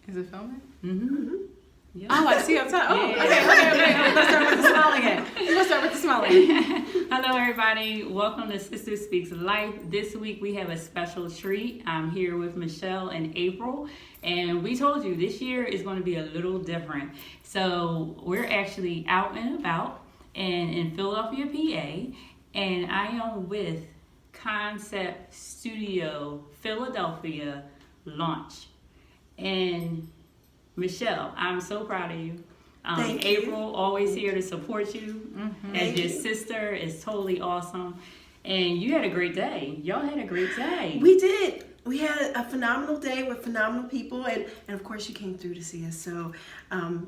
Is it filming? Mm-hmm. Yeah. Oh, I see up top. Oh, Yeah. okay. Let's start with the smile again. Let's start with the smile again. Hello, everybody. Welcome to Sister Speaks Life. This week we have a special treat. I'm here with Michelle and April, and we told you this year is going to be a little different. So we're actually out and about and in Philadelphia, PA, and I am with Concept Studio Philadelphia launch. And Michelle, I'm so proud of you. Thank you. April, always here to support you. And your sister is totally awesome. And you had a great day. Y'all had a great day. We did. We had a phenomenal day with phenomenal people, and of course you came through to see us, so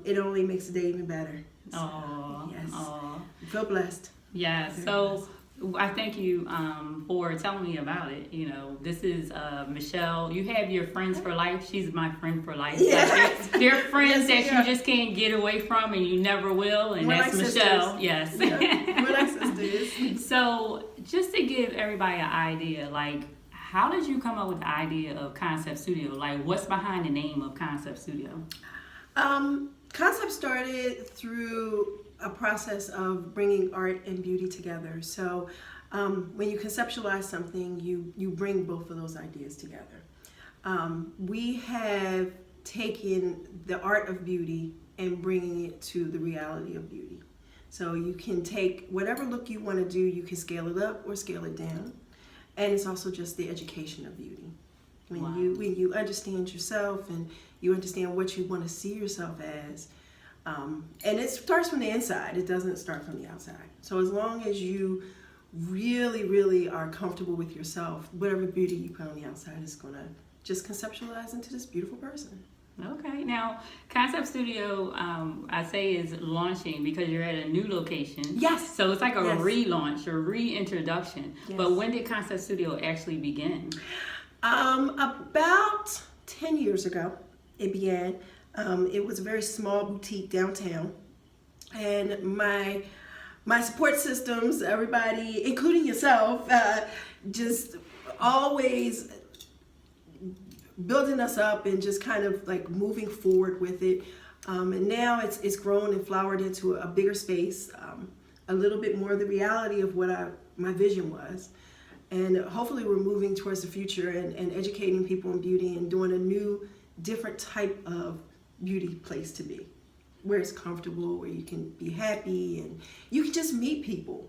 it only makes the day even better. So, Aww. yes. Aww. I feel blessed. Yeah, Very so blessed. I thank you for telling me about it. You know, this is Michelle. You have your friends for life. She's my friend for life. Yes. They're friends Yes, that you just can't get away from, and you never will. And We're that's like Michelle. sisters. Yes. Yeah. We're like sisters. So, just to give everybody an idea, like, how did you come up with the idea of Concept Studio? Like, what's behind the name of Concept Studio? Concept started through a process of bringing art and beauty together. So when you conceptualize something, you bring both of those ideas together. We have taken the art of beauty and bringing it to the reality of beauty. So you can take whatever look you want to do, you can scale it up or scale it down. And it's also just the education of beauty. When Wow. you understand yourself and you understand what you want to see yourself as, and it starts from the inside, it doesn't start from the outside. So as long as you really, really are comfortable with yourself, whatever beauty you put on the outside is going to just conceptualize into this beautiful person. Okay, now Concept Studio, I say is launching because you're at a new location. Yes. So it's like a Yes. relaunch or reintroduction. Yes. But when did Concept Studio actually begin? About 10 years ago, it began. It was a very small boutique downtown, and my support systems, everybody, including yourself, just always building us up and just kind of like moving forward with it. And now it's grown and flowered into a bigger space, a little bit more of the reality of what my vision was. And hopefully we're moving towards the future and educating people in beauty and doing a new, different type of beauty place to be, where it's comfortable, where you can be happy and you can just meet people,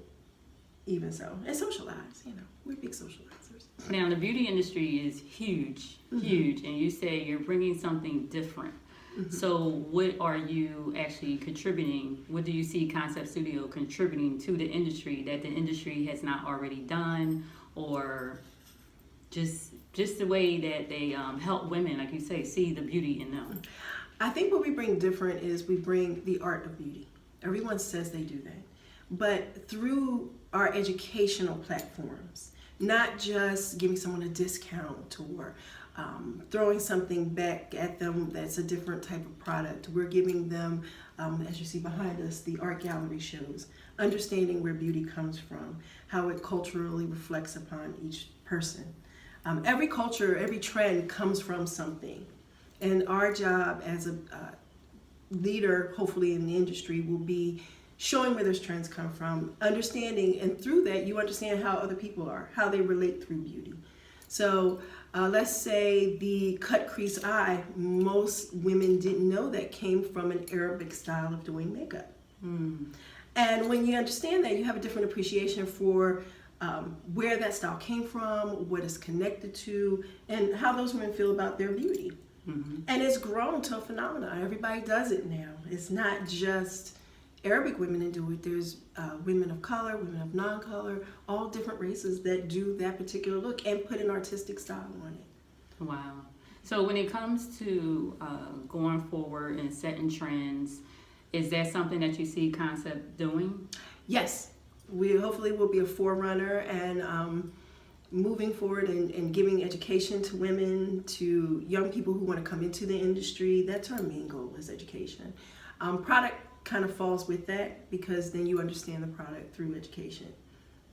even so, and socialize. You know, we're big socializers. Now the beauty industry is huge, huge, and you say you're bringing something different. So what are you actually contributing? What do you see Concept Studio contributing to the industry that the industry has not already done, or just the way that they help women, like you say, see the beauty in them? I think what we bring different is we bring the art of beauty. Everyone says they do that. But through our educational platforms, not just giving someone a discount or throwing something back at them that's a different type of product. We're giving them, as you see behind us, the art gallery shows, understanding where beauty comes from, how it culturally reflects upon each person. Every culture, every trend comes from something. And our job as a leader, hopefully in the industry, will be showing where those trends come from, understanding, and through that you understand how other people are, how they relate through beauty. So let's say the cut crease eye, most women didn't know that came from an Arabic style of doing makeup. And when you understand that, you have a different appreciation for where that style came from, what it's connected to, and how those women feel about their beauty. And it's grown to a phenomenon. Everybody does it now. It's not just Arabic women that do it. There's women of color, women of non-color, all different races that do that particular look and put an artistic style on it. Wow. So when it comes to going forward and setting trends, is that something that you see Concept doing? Yes. We hopefully will be a forerunner and moving forward and giving education to women, to young people who want to come into the industry. That's our main goal, is education. Product kind of falls with that, because then you understand the product through education.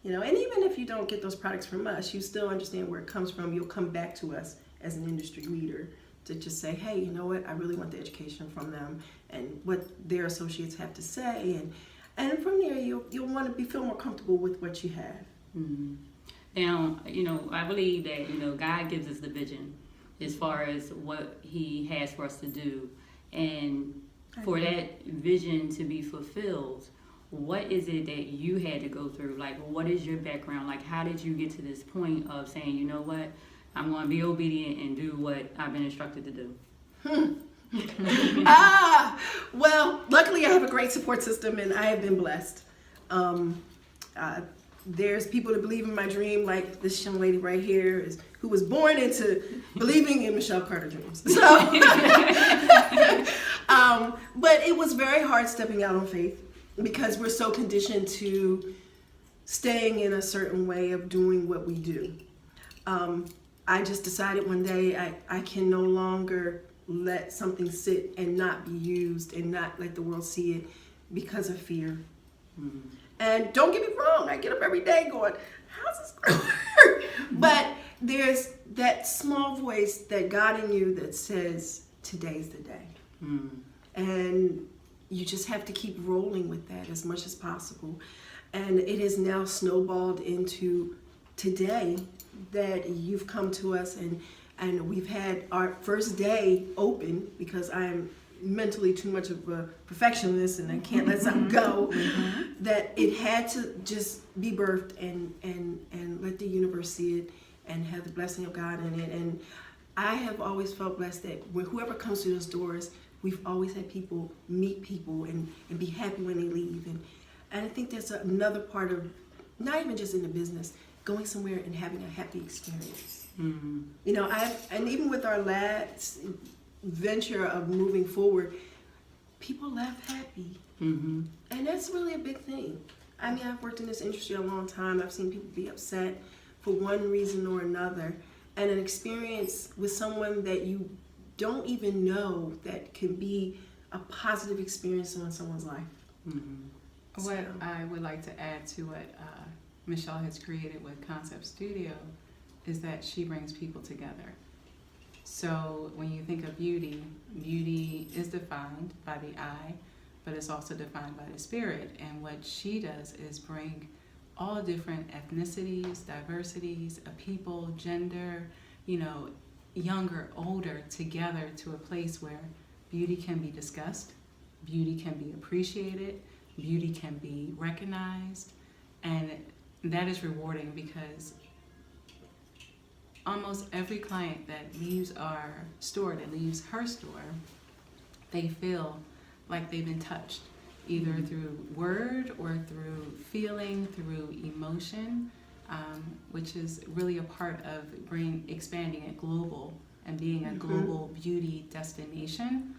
You know, and even if you don't get those products from us, you still understand where it comes from. You'll come back to us as an industry leader to just say, hey, you know what, I really want the education from them and what their associates have to say, and from there you'll want to feel more comfortable with what you have. Mm-hmm. Now, I believe that God gives us the vision as far as what He has for us to do, and for that vision to be fulfilled, what is it that you had to go through? Like, what is your background? Like, how did you get to this point of saying, you know what, I'm going to be obedient and do what I've been instructed to do? Well, luckily I have a great support system, and I have been blessed. There's people that believe in my dream, like this young lady right here, who was born into believing in Michelle Carter dreams. So, but it was very hard stepping out on faith, because we're so conditioned to staying in a certain way of doing what we do. I just decided one day I can no longer let something sit and not be used and not let the world see it because of fear. Mm-hmm. And don't get me wrong, I get up every day going, how's this going to work? But there's that small voice that God in you that says, today's the day. Mm. And you just have to keep rolling with that as much as possible. And it has now snowballed into today that you've come to us, and we've had our first day open, because I'm mentally too much of a perfectionist and I can't let something go, that it had to just be birthed and let the universe see it and have the blessing of God in it. And I have always felt blessed that whoever comes through those doors, we've always had people meet people and be happy when they leave. And I think that's another part of, not even just in the business, going somewhere and having a happy experience. Mm-hmm. And even with our last venture of moving forward, people left happy. Mm-hmm. And that's really a big thing. I mean, I've worked in this industry a long time. I've seen people be upset for one reason or another. And an experience with someone that you don't even know that can be a positive experience on someone's life. Mm-hmm. What I would like to add to what Michelle has created with Concept Studio is that she brings people together. So when you think of beauty, beauty is defined by the eye, but it's also defined by the spirit. And what she does is bring all different ethnicities, diversities of people, gender, younger, older, together to a place where beauty can be discussed, beauty can be appreciated, beauty can be recognized, and that is rewarding, because almost every client that leaves our store, that leaves her store, they feel like they've been touched, either through word or through feeling, through emotion, which is really a part of expanding it global and being a global beauty destination.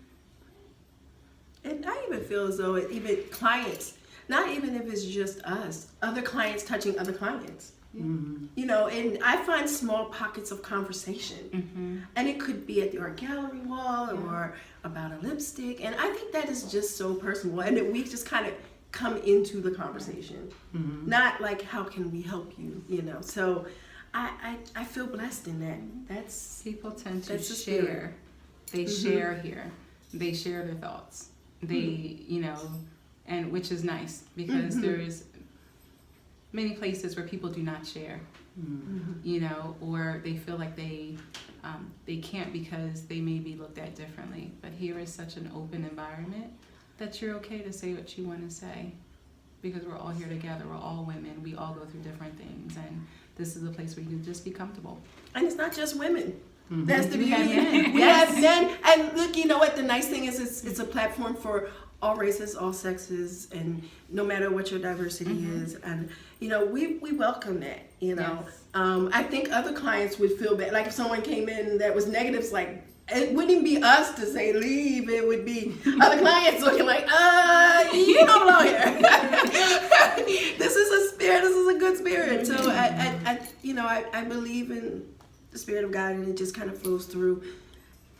And I even feel as though even clients, not even if it's just us, other clients touching other clients. Mm-hmm. And I find small pockets of conversation, and it could be at the art gallery wall or about a lipstick, and I think that is just so personal, and that we just kind of come into the conversation, not like how can we help you, So I feel blessed in that. That's people tend to share. They share here. They share their thoughts. They and which is nice, because there's many places where people do not share, or they feel like they can't because they may be looked at differently. But here is such an open environment that you're okay to say what you want to say, because we're all here together. We're all women. We all go through different things, and this is a place where you can just be comfortable. And it's not just women. That's the beauty. Yes, men. And look, you know what? The nice thing is it's a platform for all races, all sexes, and no matter what your diversity is. And, we welcome that, Yes. I think other clients would feel bad. Like if someone came in that was negative, it's like, it wouldn't even be us to say leave. It would be other clients looking like, you don't belong here. This is a spirit. This is a good spirit. So I believe in the Spirit of God, and it just kind of flows through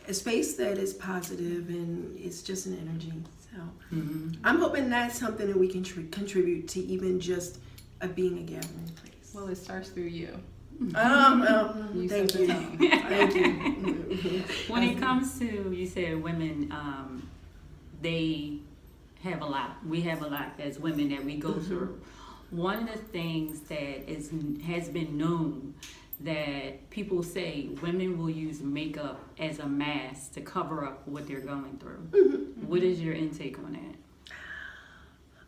a space that is positive, and it's just an energy. So I'm hoping that's something that we can contribute to, even just being a gathering place. Well, it starts through you. You Thank set you. the tone. Thank you. When it comes to, you said women, they have a lot. We have a lot as women that we go through. One of the things that has been known that people say women will use makeup as a mask to cover up what they're going through. What is your intake on that?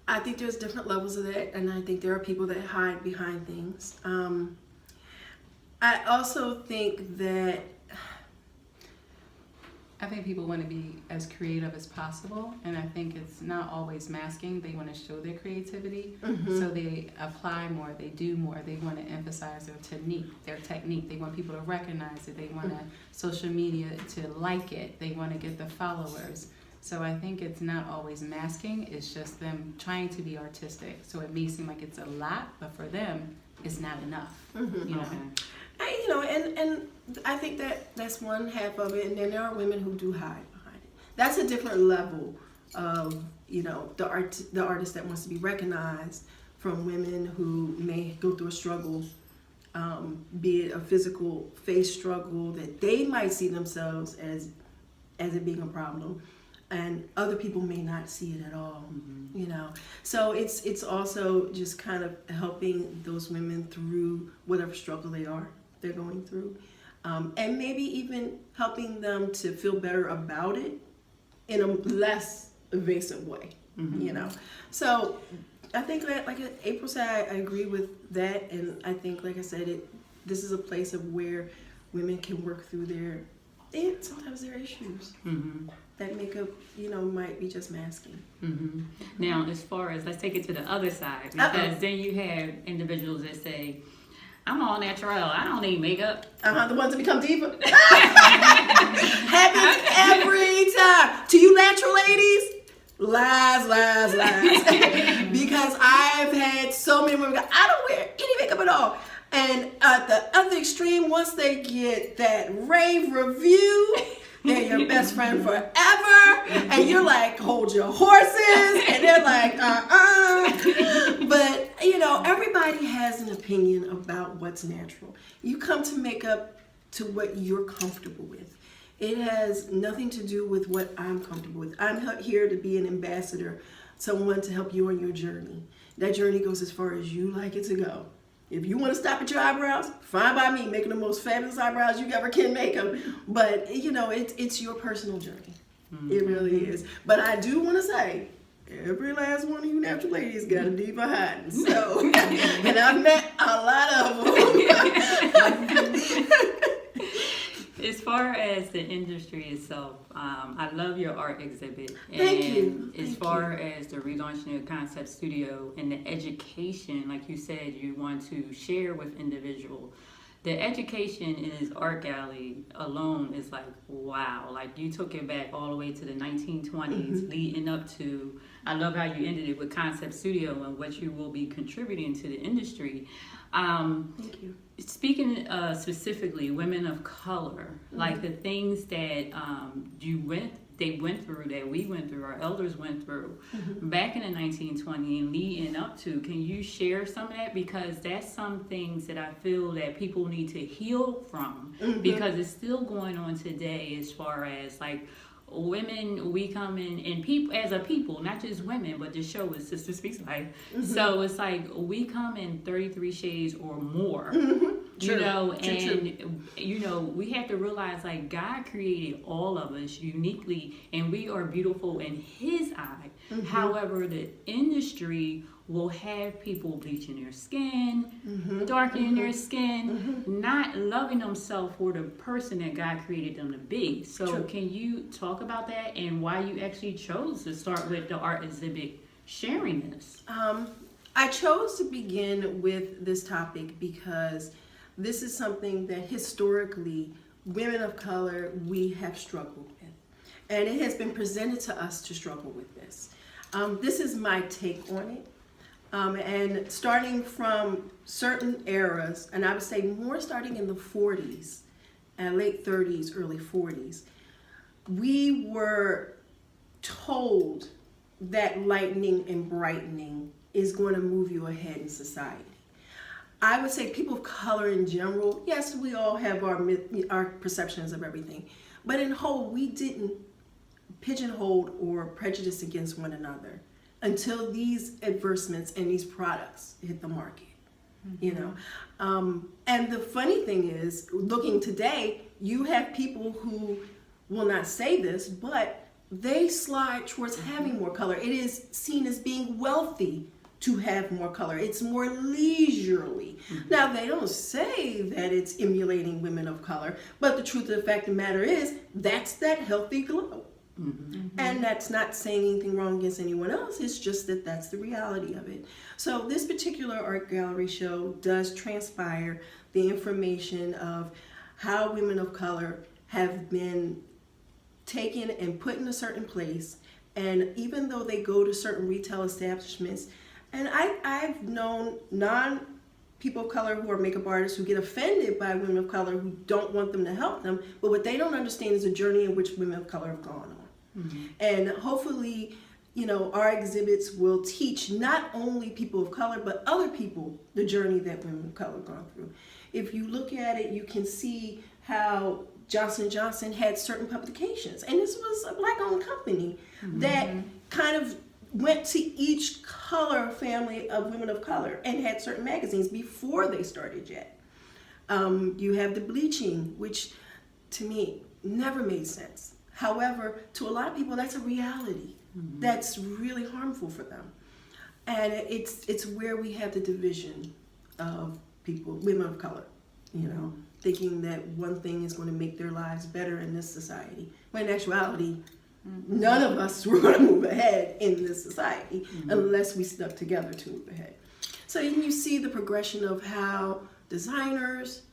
I think there's different levels of that, and I think there are people that hide behind things. I also think that people want to be as creative as possible, and I think it's not always masking. They want to show their creativity, so they apply more, they do more, they want to emphasize their technique. They want people to recognize it. They want social media to like it. They want to get the followers. So I think it's not always masking. It's just them trying to be artistic. So it may seem like it's a lot, but for them, it's not enough. You know. and I think that's one half of it, and then there are women who do hide behind it. That's a different level of the artist that wants to be recognized from women who may go through a struggle, be it a physical face struggle that they might see themselves as it being a problem, and other people may not see it at all. So it's also just kind of helping those women through whatever struggle they're going through, and maybe even helping them to feel better about it in a less evasive way. So I think that, like April said, I agree with that, and I think, like I said, this is a place of where women can work through sometimes their issues. That makeup, might be just masking. Now, as far as, let's take it to the other side, because then you have individuals that say, I'm all natural, I don't need makeup. The ones that become diva. Happens every time. To you natural ladies, lies. Because I've had so many women go, I don't wear any makeup at all. And at the other extreme, once they get that rave review, they're your best friend forever, and you're like, hold your horses, and they're like, But, everybody has an opinion about what's natural. You come to makeup to what you're comfortable with. It has nothing to do with what I'm comfortable with. I'm here to be an ambassador, someone to help you on your journey. That journey goes as far as you like it to go. If you want to stop at your eyebrows, fine by me, making the most fabulous eyebrows you ever can make them. But, it's your personal journey. It really is. But I do want to say, every last one of you natural ladies got a diva hiding. So, and I've met a lot of them. As far as the industry itself, I love your art exhibit. Thank you. As far as the relaunching of Concept Studio and the education, like you said, you want to share with individuals. The education in his art gallery alone is like, wow. Like, you took it back all the way to the 1920s, leading up to, I love how you ended it with Concept Studio and what you will be contributing to the industry. Thank you. Speaking specifically, women of color, like the things that they went through, that we went through, our elders went through back in the 1920s and leading up to, can you share some of that? Because that's some things that I feel that people need to heal from, because it's still going on today, as far as like women, we come in, and people as a people, not just women, but the show is Sister Speaks Life. So it's like we come in 33 shades or more. True. We have to realize, like, God created all of us uniquely, and we are beautiful in His eye. However, the industry will have people bleaching their skin, darkening their skin, not loving themselves for the person that God created them to be. So can you talk about that and why you actually chose to start with the art exhibit sharing this? I chose to begin with this topic because this is something that historically women of color, we have struggled with. And it has been presented to us to struggle with this. This is my take on it. And starting from certain eras, and I would say more starting in the 40s, and late 30s, early 40s, we were told that lightening and brightening is going to move you ahead in society. I would say people of color in general, yes, we all have our perceptions of everything. But in whole, we didn't pigeonhole or prejudice against one another until these advertisements and these products hit the market. You know, and the funny thing is, looking today, you have people who will not say this, but they slide towards having more color. It is seen as being wealthy to have more color. It's more leisurely. Now, they don't say that it's emulating women of color, but the truth of the fact of the matter is, that's that healthy glow. And that's not saying anything wrong against anyone else. It's just that that's the reality of it. So this particular art gallery show does transpire the information of how women of color have been taken and put in a certain place. And even though they go to certain retail establishments, and I've known people of color who are makeup artists who get offended by women of color who don't want them to help them, but what they don't understand is the journey in which women of color have gone on. And hopefully, you know, our exhibits will teach not only people of color, but other people the journey that women of color have gone through. If you look at it, you can see how Johnson & Johnson had certain publications. And this was a black-owned company that kind of went to each color family of women of color and had certain magazines before they started yet. You have the bleaching, which to me never made sense. However, to a lot of people, that's a reality. That's really harmful for them. And it's where we have the division of people, women of color, you know, thinking that one thing is going to make their lives better in this society. When in actuality, none of us were going to move ahead in this society unless we stuck together to move ahead. So you see the progression of how designers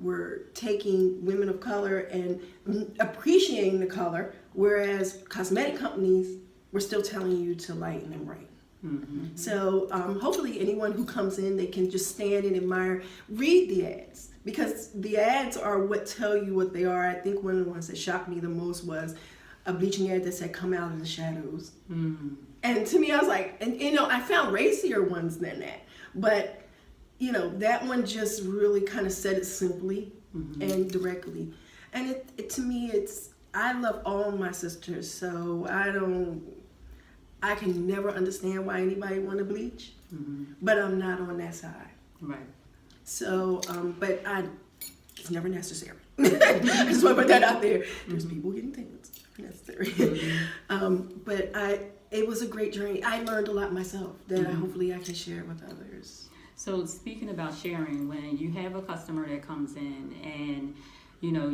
were taking women of color and appreciating the color, whereas cosmetic companies were still telling you to lighten and brighten. So hopefully anyone who comes in, they can just stand and admire, read the ads, because the ads are what tell you what they are. I think one of the ones that shocked me the most was a bleaching ad that said, "Come out in the shadows." And to me, I was like, and you know, I found racier ones than that, but you know, that one just really kind of said it simply and directly. And it to me, I love all my sisters, so I can never understand why anybody want to bleach, but I'm not on that side. Right. So, but it's never necessary. I just want to put that out there. There's people getting things necessary. But it was a great journey. I learned a lot myself that hopefully I can share with others. So speaking about sharing, when you have a customer that comes in and, you know,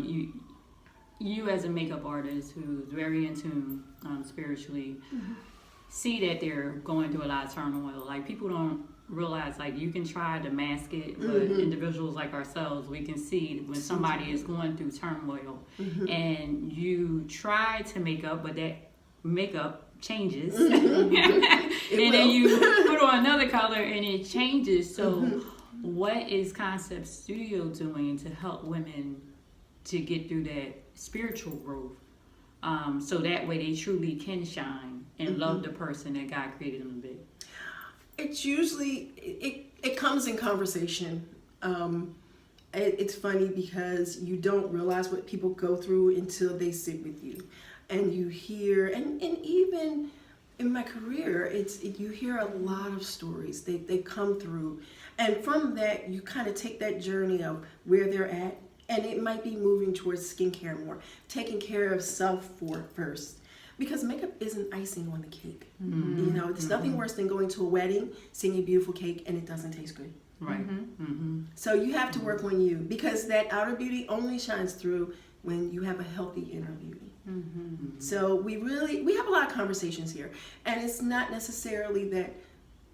you as a makeup artist who's very in tune spiritually, see that they're going through a lot of turmoil. Like, people don't realize, like, you can try to mask it, but individuals like ourselves, we can see when somebody is going through turmoil and you try to make up, but that makeup changes and then you put on another color and it changes. So what is Concept Studio doing to help women to get through that spiritual growth, so that way they truly can shine and love the person that God created them to be? It's usually, it comes in conversation. It's funny because you don't realize what people go through until they sit with you. And you hear, and even in my career, you hear a lot of stories. They come through. And from that, you kind of take that journey of where they're at. And it might be moving towards skincare more, taking care of self first. Because makeup isn't icing on the cake. You know, there's nothing worse than going to a wedding, seeing a beautiful cake, and it doesn't taste good. Right. So you have to work on you, because that outer beauty only shines through when you have a healthy inner beauty. So we have a lot of conversations here, and it's not necessarily that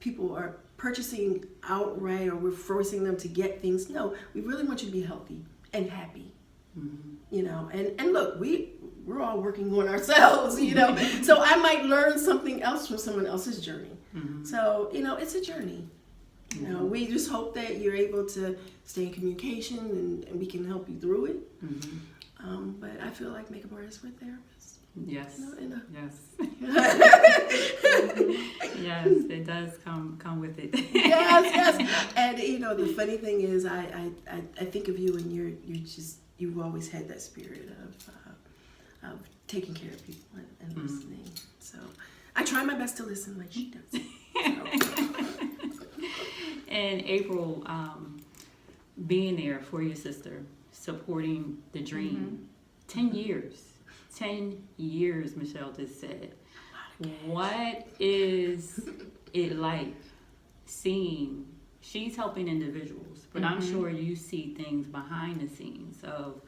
people are purchasing outright or we're forcing them to get things. No, we really want you to be healthy and happy. You know, and look, we're all working on ourselves, you know, so I might learn something else from someone else's journey. So, you know, it's a journey. You know, we just hope that you're able to stay in communication and we can help you through it. But I feel like makeup artists, we're therapists. Yes. No, no. Yes. Yes, it does come with it. Yes. And you know, the funny thing is, I think of you, and you've always had that spirit of taking care of people and listening. So I try my best to listen like she does. And April, being there for your sister, supporting the dream, 10 years. 10 years, Michelle just said. What is it like seeing, she's helping individuals, but I'm sure you see things behind the scenes of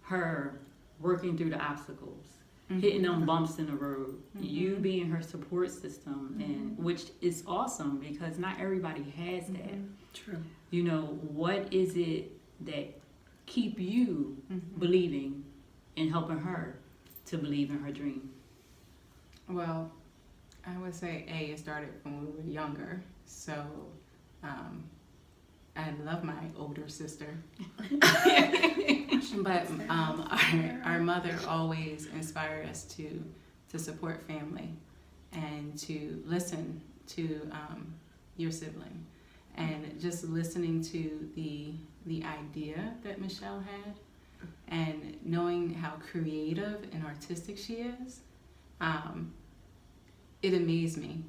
her working through the obstacles, hitting them bumps in the road, you being her support system, and which is awesome because not everybody has that. True. You know, what is it that keep you believing and helping her to believe in her dream? Well, I would say it started when we were younger. So I love my older sister. But our mother always inspired us to support family and to listen to your sibling. And just listening to the idea that Michelle had and knowing how creative and artistic she is, it amazed me.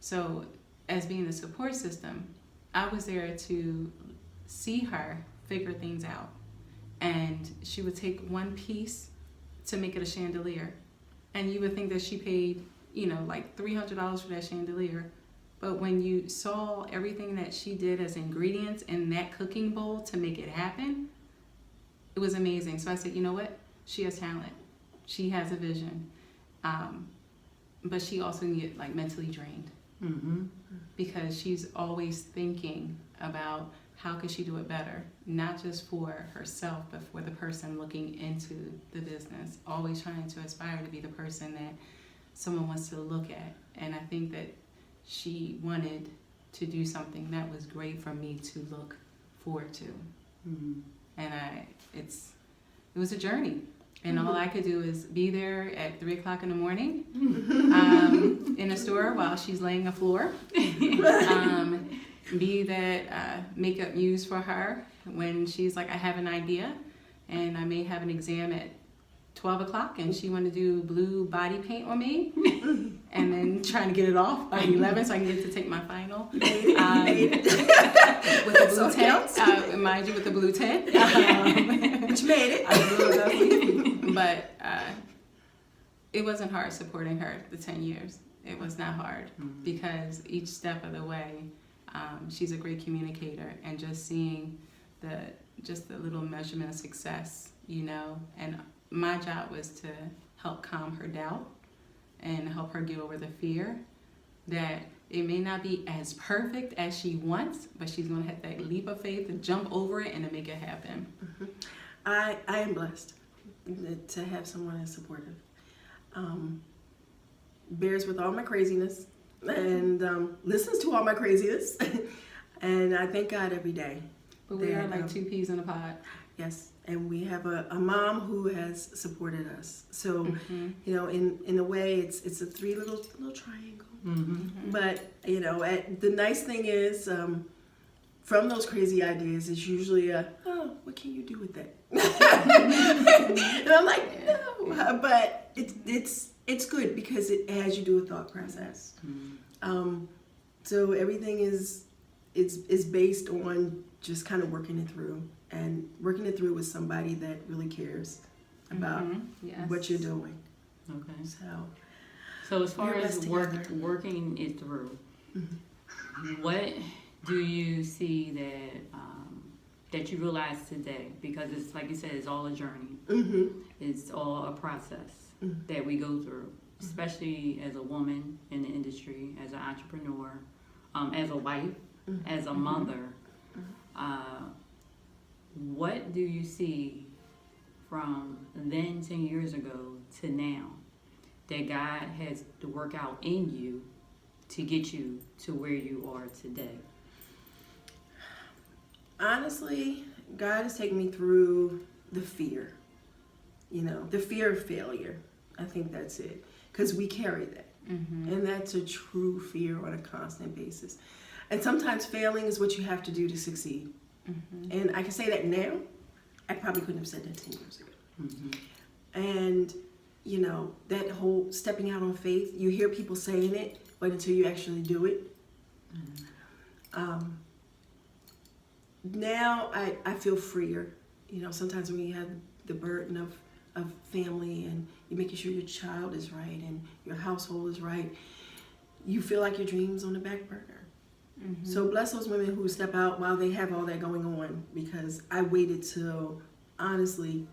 So as being the support system, I was there to see her figure things out. And she would take one piece to make it a chandelier. And you would think that she paid, like $300 for that chandelier. But when you saw everything that she did as ingredients in that cooking bowl to make it happen, it was amazing. So I said, you know what? She has talent. She has a vision. But she also can get mentally drained. Because she's always thinking about how could she do it better, not just for herself, but for the person looking into the business, always trying to aspire to be the person that someone wants to look at. And I think that she wanted to do something that was great for me to look forward to. And it was a journey. And all I could do is be there at 3 o'clock in the morning in a store while she's laying the floor. Be that makeup muse for her when she's like, I have an idea and I may have an exam at 12 o'clock and she want to do blue body paint on me and then trying to get it off by 11 so I can get to take my final. With the blue tent, mind you, with the blue tent. But you made it. But it wasn't hard supporting her the 10 years. It was not hard because each step of the way, she's a great communicator, and just seeing the little measurement of success, and my job was to help calm her doubt and help her get over the fear that it may not be as perfect as she wants, but she's going to have that leap of faith to jump over it and to make it happen. I am blessed to have someone as supportive. Bears with all my craziness and listens to all my craziness. And I thank God every day. But we are like two peas in a pod. Yes, and we have a mom who has supported us. So, in a way, it's a three little triangle. But the nice thing is, from those crazy ideas, is usually what can you do with that? And I'm like, no, but it's good because it has you do a thought process. So everything is based on just kind of working it through with somebody that really cares about what you're doing. Okay. So as far as working it through, what do you see that you realize today? Because it's like you said, it's all a journey. It's all a process that we go through, especially as a woman in the industry, as an entrepreneur, as a wife, as a mother. What do you see from then 10 years ago to now that God has to work out in you to get you to where you are today? Honestly, God has taken me through the fear, the fear of failure. I think that's it. Because we carry that. Mm-hmm. And that's a true fear on a constant basis. And sometimes failing is what you have to do to succeed. Mm-hmm. And I can say that now. I probably couldn't have said that 10 years ago. Mm-hmm. And, you know, that whole stepping out on faith, you hear people saying it, but until you actually do it. Mm-hmm. Now I feel freer. You know, sometimes when you have the burden of family and you're making sure your child is right and your household is right, you feel like your dream's on the back burner. Mm-hmm. So bless those women who step out while they have all that going on, because I waited till, honestly,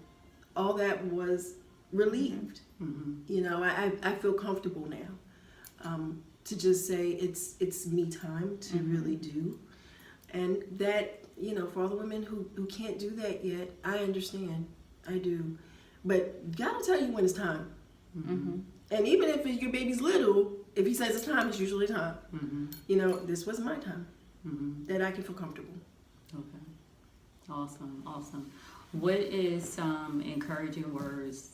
all that was relieved. Mm-hmm. You know, I feel comfortable now to just say it's me time to Mm-hmm. really do. And that, you know, for all the women who can't do that yet, I understand. I do. But God will tell you when it's time. Mm-hmm. And even if your baby's little, if he says it's time, it's usually time. Mm-hmm. You know, this was my time. Mm-hmm. That I can feel comfortable. Okay. Awesome. What is some encouraging words?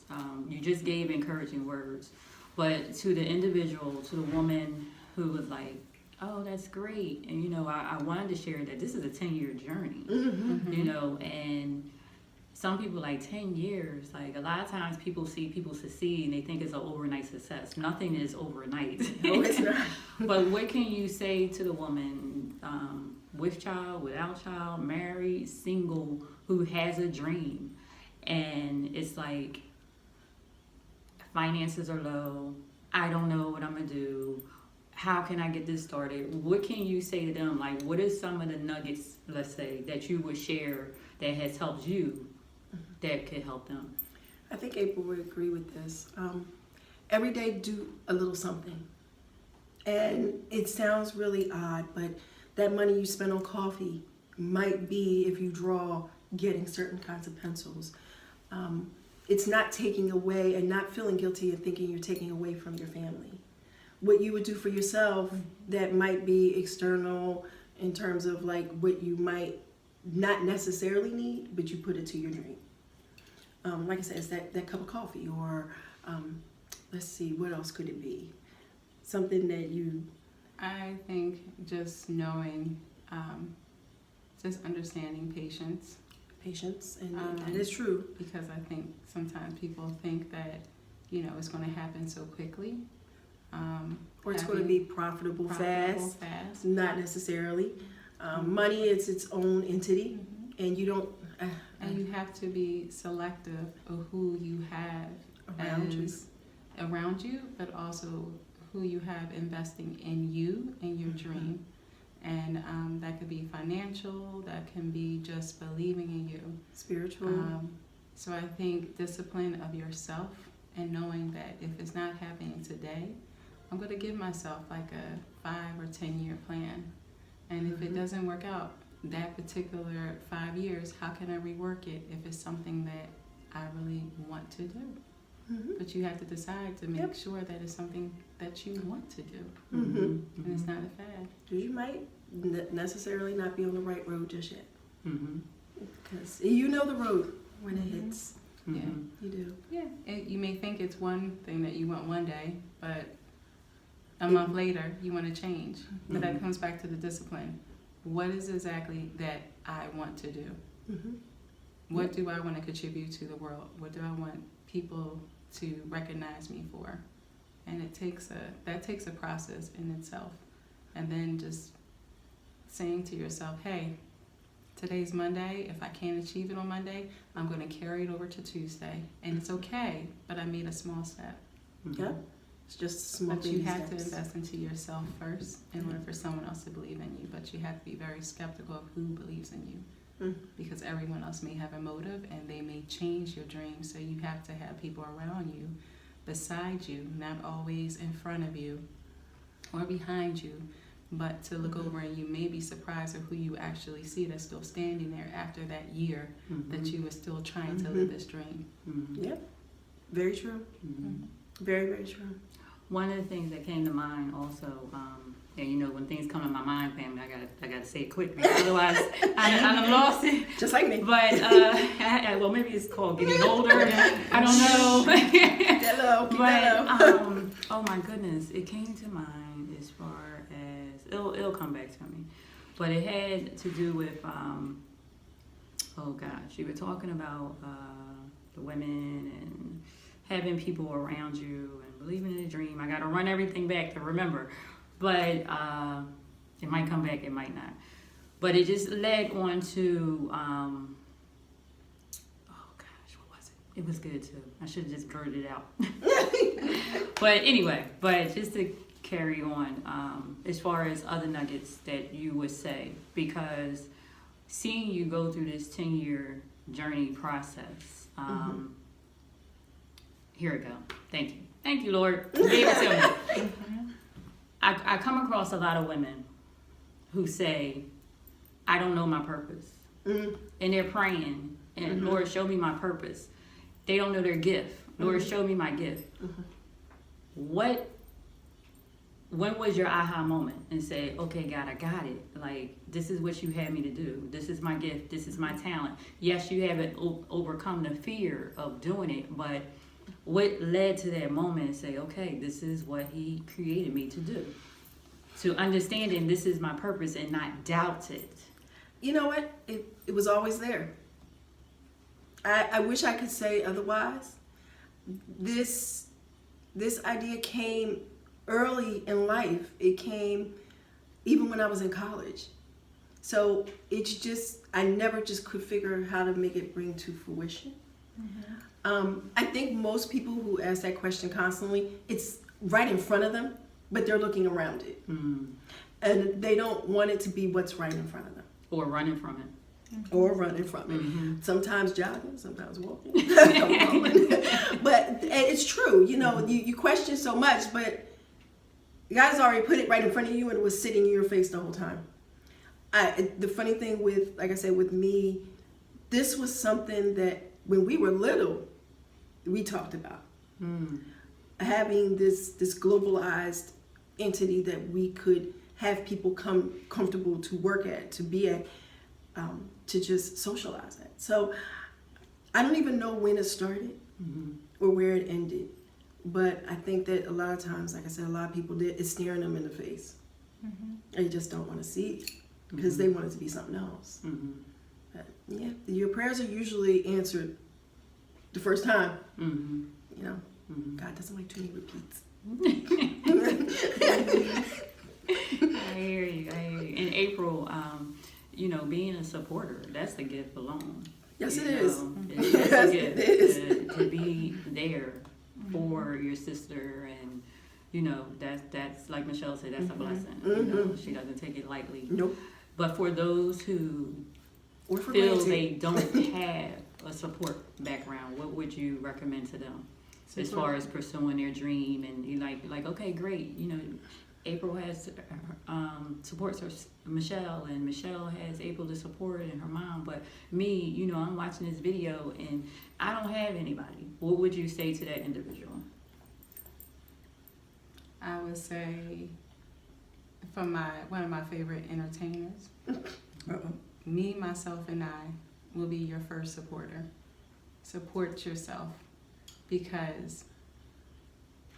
You just gave encouraging words, but to the individual, to the woman who was like, oh, that's great. And, you know, I wanted to share that this is a 10-year journey, Mm-hmm. you know, and some people like 10 years, like a lot of times people see people succeed and they think it's an overnight success. Nothing is overnight. No, it's not. But what can you say to the woman with child, without child, married, single, who has a dream and it's like finances are low, I don't know what I'm gonna do, how can I get this started? What can you say to them? Like, what is some of the nuggets, let's say, that you would share that has helped you that could help them? I think April would agree with this. Every day do a little something. And it sounds really odd, but that money you spend on coffee might be, if you draw, getting certain kinds of pencils. It's not taking away and not feeling guilty and thinking you're taking away from your family. What you would do for yourself that might be external in terms of like what you might not necessarily need, but you put it to your dream. Like I said, it's that cup of coffee, or let's see, what else could it be? Something that you... I think just knowing, just understanding patience. Patience, and that is true. Because I think sometimes people think that, you know, it's going to happen so quickly. Or it's going to be profitable fast. Not necessarily. Money is its own entity, and you don't... and you have to be selective of who you have around you, but also who you have investing in you and your dream. And that could be financial, that can be just believing in you. Spiritual. So I think discipline of yourself and knowing that if it's not happening today, I'm going to give myself like a 5 or 10 year plan. And if it doesn't work out that particular 5 years, how can I rework it if it's something that I really want to do? But you have to decide to make sure that it's something that you want to do. And it's not a fad. Because you might necessarily not be on the right road just yet. Mm-hmm. Because you know the road when it hits. Yeah, You do. yeah. You may think it's one thing that you want one day, but a month later you want to change. But that comes back to the discipline. What is exactly that I want to do? What do I want to contribute to the world? What do I want people to recognize me for? And that takes a process in itself. And then just saying to yourself, hey, today's Monday. If I can't achieve it on Monday, I'm going to carry it over to Tuesday. And it's okay, but I made a small step. Yeah. It's just small But you baby have to steps. invest into yourself first in order for someone else to believe in you. But you have to be very skeptical of who believes in you. Because everyone else may have a motive and they may change your dreams. So you have to have people around you, beside you, not always in front of you or behind you, but to look over, and you may be surprised at who you actually see that's still standing there after that year that you were still trying to live this dream. Yep. Very true. Very, very true. One of the things that came to mind also, And you know, when things come to my mind, family, I gotta say it quick because otherwise I'm lost it. Just like me. But well, maybe it's called getting older. I don't know. That low, keep that low. Oh my goodness, it came to mind as far as it'll come back to me, but it had to do with oh gosh, you were talking about the women and having people around you and believing in a dream. I gotta run everything back to remember. But it might come back, it might not. But it just led on to, oh gosh, what was it? It was good too. I should have just blurted it out. But anyway, just to carry on, as far as other nuggets that you would say, because seeing you go through this 10-year journey process, here we go. Thank you. Thank you, Lord. You gave it to me. I come across a lot of women who say, I don't know my purpose. And they're praying, and Lord, show me my purpose. They don't know their gift. Lord, show me my gift. When was your aha moment and say, okay, God, I got it. Like, this is what you had me to do. This is my gift. This is my talent. Yes, you haven't overcome the fear of doing it, but what led to that moment and say, okay, this is what he created me to do? To understanding this is my purpose and not doubt it. You know what? It was always there. I wish I could say otherwise. This idea came early in life. It came even when I was in college. So it's just, I never just could figure how to make it bring to fruition. I think most people who ask that question constantly, it's right in front of them, but they're looking around it. And they don't want it to be what's right in front of them. Or running from it. Or running from it. Sometimes jogging, sometimes walking. But it's true, you know, you question so much, but God's already put it right in front of you and it was sitting in your face the whole time. The funny thing with, like I said, with me, this was something that when we were little, we talked about. Having this globalized entity that we could have people come comfortable to work at, to be at, to just socialize at. So I don't even know when it started or where it ended. But I think that a lot of times, like I said, a lot of people it's staring them in the face. They just don't want to see it because they want it to be something else. But yeah, your prayers are usually answered the first time. You know, God doesn't like too many repeats. I hear you. In April, you know, being a supporter, that's a gift alone. Yes, you it know, is. It's a gift it is. to be there for your sister, and you know that's like Michelle said, that's a blessing. You know, she doesn't take it lightly. Nope. But for those who feel they don't have a support background, what would you recommend to them as far as pursuing their dream? And you like okay, great, you know, April has supports her Michelle, and Michelle has April to support and her mom. But me, you know, I'm watching this video and I don't have anybody. What would you say to that individual? I would say, from one of my favorite entertainers, me, myself, and I will be your first supporter. Support yourself, because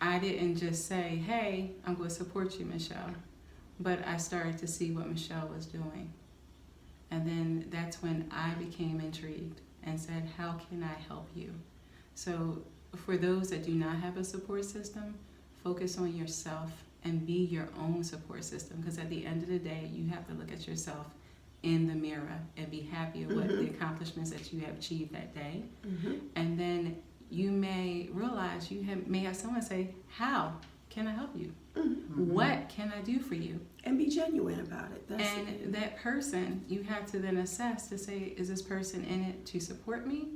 I didn't just say, hey, I'm going to support you, Michelle. But I started to see what Michelle was doing. And then that's when I became intrigued and said, how can I help you? So for those that do not have a support system, focus on yourself and be your own support system. Because at the end of the day, you have to look at yourself in the mirror and be happy with the accomplishments that you have achieved that day. And then you may realize may have someone say, how can I help you? What can I do for you? And be genuine about it. And that person, you have to then assess to say, is this person in it to support me?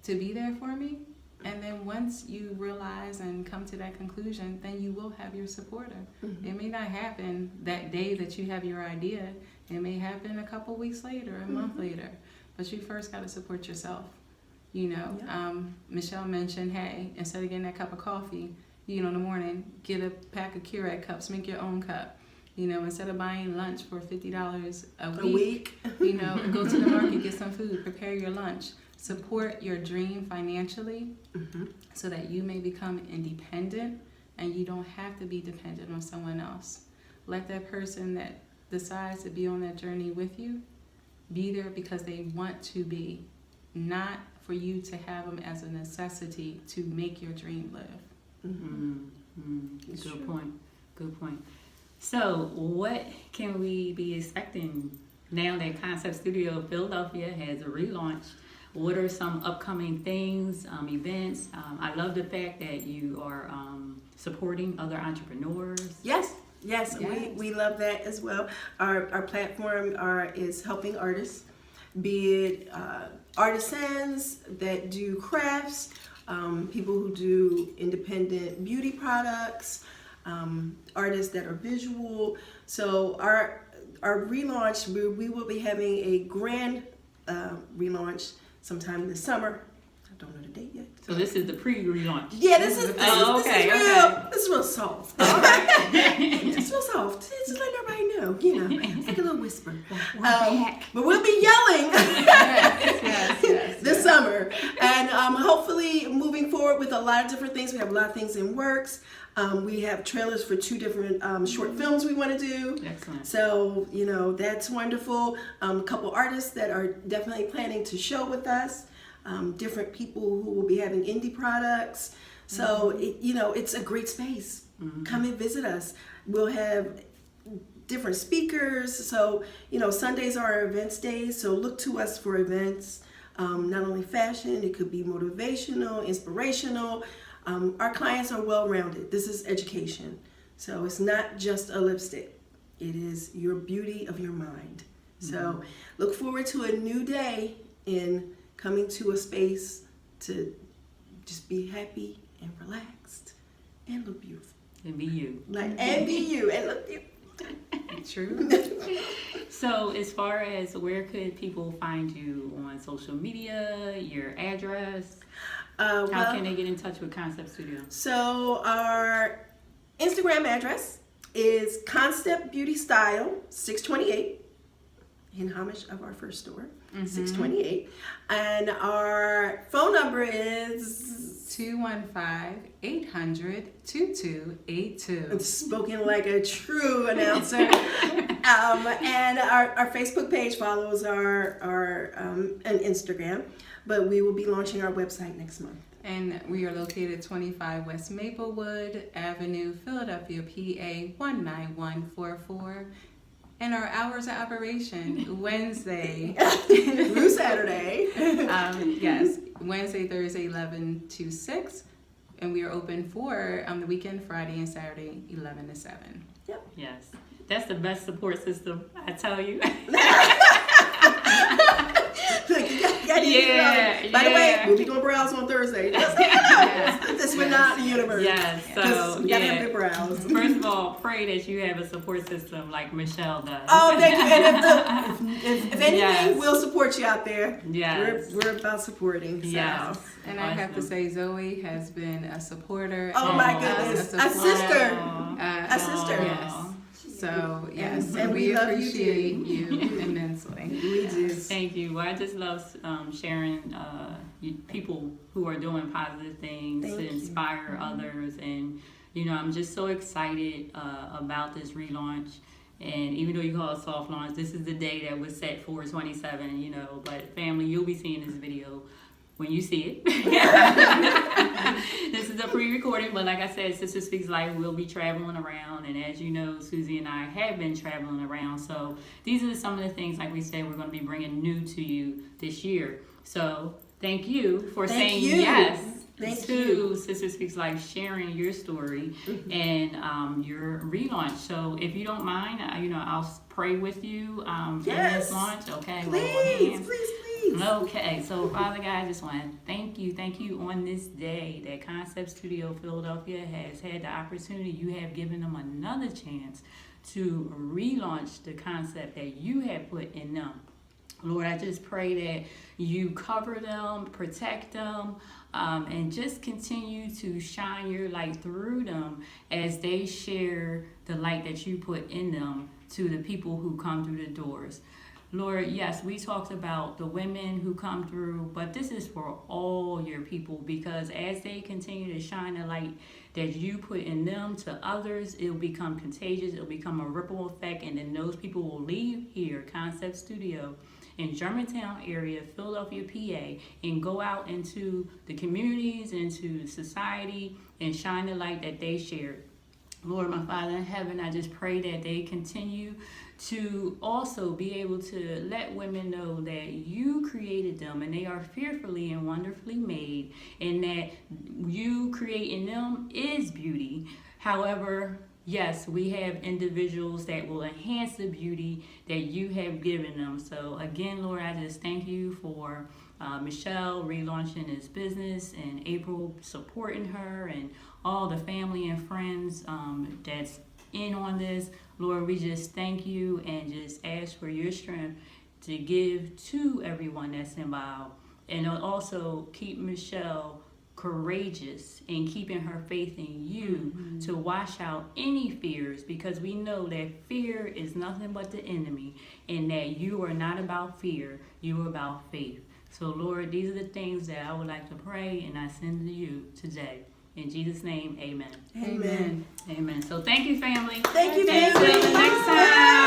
To be there for me? And then once you realize and come to that conclusion, then you will have your supporter. It may not happen that day that you have your idea. It may happen a couple weeks later, a month later. But you first got to support yourself. You know, Michelle mentioned, hey, instead of getting that cup of coffee, in the morning, get a pack of Keurig cups, make your own cup. Instead of buying lunch for $50 a week, go to the market, get some food, prepare your lunch. Support your dream financially so that you may become independent and you don't have to be dependent on someone else. Let that person that decides to be on that journey with you be there because they want to be, not for you to have them as a necessity to make your dream live. Good point. Good point. So, what can we be expecting now that Concept Studio Philadelphia has a relaunch? What are some upcoming things, events? I love the fact that you are supporting other entrepreneurs. Yes. We love that as well. Our platform is helping artists, be it artisans that do crafts, people who do independent beauty products, artists that are visual. So our relaunch, we will be having a grand relaunch sometime this summer. I don't know the date yet. So this is the pre-relaunch. Yeah, this is real soft. It's real soft. It's just letting everybody know, it's like a little whisper. But we'll be yelling this summer, and hopefully moving forward with a lot of different things. We have a lot of things in works. We have trailers for 2 different short films we want to do. Excellent. So, that's wonderful. A couple artists that are definitely planning to show with us. Different people who will be having indie products. So, it's a great space. Come and visit us. We'll have different speakers. So, Sundays are our events days. So look to us for events. Not only fashion, it could be motivational, inspirational. Our clients are well-rounded. This is education. So it's not just a lipstick. It is your beauty of your mind. So look forward to a new day in coming to a space to just be happy and relaxed and look beautiful. And be you. And be you and look beautiful. True. So as far as where could people find you on social media, your address? How can they get in touch with Concept Studio? So our Instagram address is Concept Beauty Style 628 in homage of our first store, 628. And our phone number is 215-800-2282. I'm spoken like a true announcer. And our Facebook page follows our and Instagram. But we will be launching our website next month. And we are located 25 West Maplewood Avenue, Philadelphia, PA 19144. And our hours of operation, Wednesday through Saturday. Yes, Wednesday, Thursday, 11 to 6. And we are open for the weekend, Friday and Saturday, 11 to 7. Yep. Yes. That's the best support system, I tell you. By the way, we'll be doing brows on Thursday. This would not the universe. Yes. So we gotta have good brows. First of all, pray that you have a support system like Michelle does. Oh, thank you. And if anything, we'll support you out there. Yes. We're about supporting. So. Yes. And I have to say, Zoe has been a supporter. Oh my goodness, a sister. A sister. Yes. So yes, and we love appreciate you immensely. We do. Thank you. Well, I just love sharing people who are doing positive things to inspire others, and I'm just so excited about this relaunch. And even though you call it soft launch, this is the day that was set for 27. But family, you'll be seeing this video when you see it. This is a pre-recording, but like I said, Sister Speaks Life will be traveling around, and as you know, Susie and I have been traveling around. So these are some of the things, like we said, we're going to be bringing new to you this year. So thank you for saying yes to Sister Speaks Life, sharing your story and your relaunch. So if you don't mind, I'll pray with you in this launch. Okay, please. Okay, so Father God, I just want to thank you on this day that Concept Studio Philadelphia has had the opportunity. You have given them another chance to relaunch the concept that you have put in them. Lord, I just pray that you cover them, protect them, and just continue to shine your light through them as they share the light that you put in them to the people who come through the doors. Lord, yes, we talked about the women who come through, but this is for all your people, because as they continue to shine the light that you put in them to others, it'll become contagious, it'll become a ripple effect, and then those people will leave here, Concept Studio, in Germantown area, Philadelphia, PA, and go out into the communities, into the society, and shine the light that they shared. Lord, my Father in heaven, I just pray that they continue to also be able to let women know that you created them and they are fearfully and wonderfully made, and that you creating them is beauty. However, yes, we have individuals that will enhance the beauty that you have given them. So again, Lord, I just thank you for Michelle relaunching this business, and April supporting her, and all the family and friends that's in on this. Lord, we just thank you and just ask for your strength to give to everyone that's involved, and also keep Michelle courageous in keeping her faith in you to wash out any fears, because we know that fear is nothing but the enemy, and that you are not about fear, you are about faith. So Lord, these are the things that I would like to pray and I send to you today. In Jesus' name, amen. Amen. Amen. So thank you, family. Thank you, Until family. the next time.